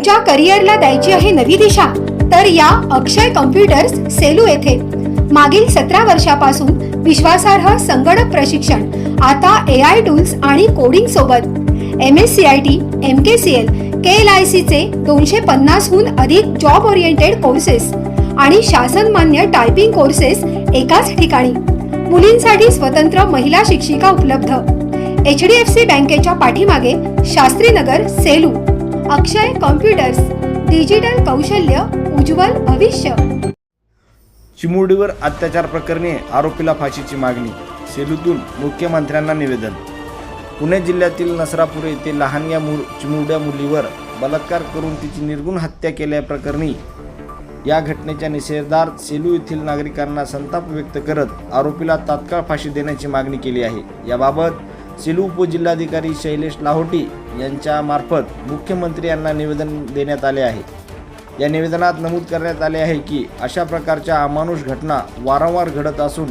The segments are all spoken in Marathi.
तुमच्या करिअरला द्यायची आहे नवी दिशा, तर या अक्षय कॉम्प्युटर्स सेलू येथे मागील 17 वर्षापासून विश्वासार्ह संगणक प्रशिक्षण, आता AI टूल्स आणि कोडिंग सोबत MSCIT, MKCL, KLIC चे 250 हून अधिक जॉब ओरिएंटेड कोर्सेस आणि शासन मान्य टायपिंग कोर्सेस एकाच ठिकाणी. मुलींसाठी स्वतंत्र महिला शिक्षिका उपलब्ध. HDFC बँकेच्या पाठीमागे, शास्त्रीनगर, सेलू. अक्षय कॉम्प्युटर्स, डिजिटल कौशल्य, उज्ज्वल भविष्य. चिमुरडीवर अत्याचार प्रकरणी आरोपीला फाशीची मागणी. सेलूतून मुख्यमंत्र्यांना निवेदन. पुणे जिल्ह्यातील नसरापूर येथे लहान चिमुरड्या मुलीवर बलात्कार करून तिची निर्गुण हत्या केल्याप्रकरणी या घटनेच्या निषेधार्थ सेलू येथील नागरिकांना संताप व्यक्त करत आरोपीला तात्काळ फाशी देण्याची मागणी केली आहे. याबाबत सेलू उपजिल्हाधिकारी शैलेश लाहोटी यांच्या मार्फत मुख्यमंत्री यांना निवेदन देण्यात आले आहे. या निवेदनात नमूद करण्यात आले आहे की अशा प्रकारच्या अमानुष घटना वारंवार घडत असून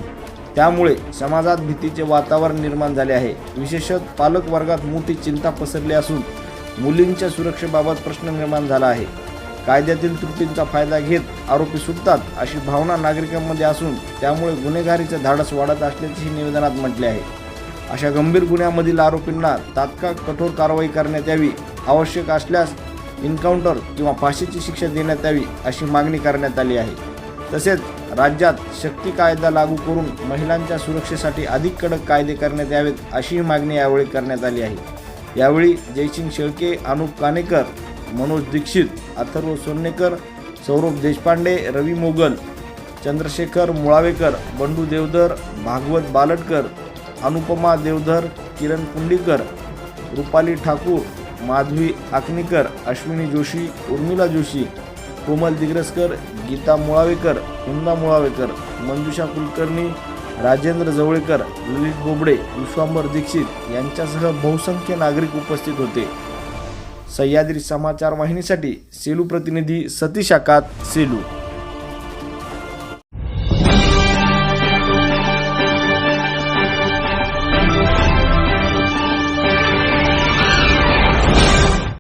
त्यामुळे समाजात भीतीचे वातावरण निर्माण झाले आहे. विशेषतः पालक वर्गात मोठी चिंता पसरली असून मुलींच्या सुरक्षेबाबत प्रश्न निर्माण झाला आहे. कायद्यातील त्रुटींचा फायदा घेत आरोपी सुटतात अशी भावना नागरिकांमध्ये असून त्यामुळे गुन्हेगारीचे धाडस वाढत असल्याचे निवेदनात म्हटले आहे. अशा गंभीर गुन्ह्यामधील आरोपींना तात्काळ कठोर कारवाई करण्यात यावी, आवश्यक असल्यास एन्काउंटर किंवा फाशीची शिक्षा देण्यात यावी अशी मागणी करण्यात आली आहे. तसेच राज्यात शक्ती कायदा लागू करून महिलांच्या सुरक्षेसाठी अधिक कडक कायदे करण्यात यावेत अशीही मागणी यावेळी करण्यात आली आहे. यावेळी जयसिंग शेळके, अनुप कानेकर, मनोज दीक्षित, अथर्व सोन्नेकर, सौरभ देशपांडे, रवी मोगल, चंद्रशेखर मुळावेकर, बंडू देवधर, भागवत बालटकर, अनुपमा देवधर, किरण कुंडीकर, रुपाली ठाकूर, माधवी आखनीकर, अश्विनी जोशी, उर्मिला जोशी, कोमल दिग्रसकर, गीता मुळावेकर, कुंदा मुळावेकर, मंजुषा कुलकर्णी, राजेंद्र जवळेकर, ललित बोबडे, विश्वांबर दीक्षित यांच्यासह बहुसंख्य नागरिक उपस्थित होते. सह्याद्री समाचार वाहिनीसाठी सेलू प्रतिनिधी सतीश आकात, सेलू.